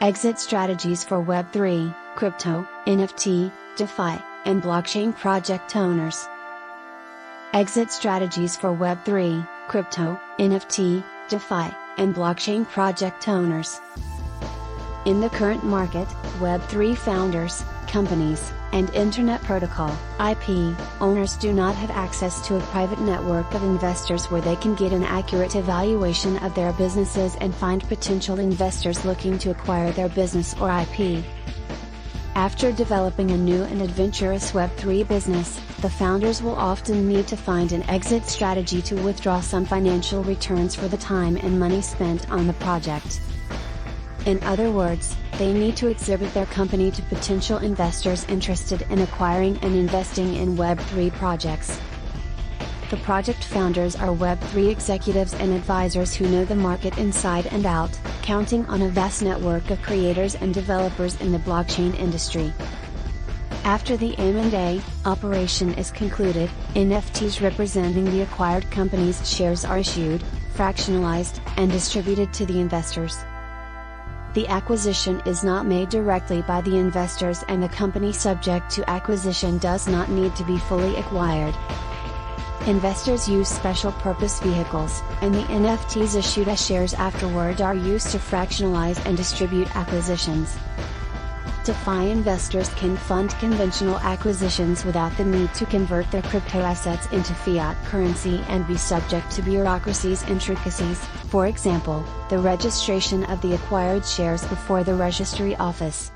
Exit strategies for Web3, crypto, NFT, DeFi, and blockchain project owners. Exit strategies for Web3, crypto, NFT, DeFi, and blockchain project owners. In the current market, Web3 founders, companies, and Internet Protocol (IP) owners do not have access to a private network of investors where they can get an accurate evaluation of their businesses and find potential investors looking to acquire their business or IP. After developing a new and adventurous Web3 business, the founders will often need to find an exit strategy to withdraw some financial returns for the time and money spent on the project. In other words, they need to exhibit their company to potential investors interested in acquiring and investing in Web3 projects. The project founders are Web3 executives and advisors who know the market inside and out, counting on a vast network of creators and developers in the blockchain industry. After the M&A operation is concluded, NFTs representing the acquired company's shares are issued, fractionalized, and distributed to the investors. The acquisition is not made directly by the investors, and the company subject to acquisition does not need to be fully acquired. Investors use special purpose vehicles, and the NFTs issued as shares afterward are used to fractionalize and distribute acquisitions. DeFi investors can fund conventional acquisitions without the need to convert their crypto assets into fiat currency and be subject to bureaucracy's intricacies, for example, the registration of the acquired shares before the registry office.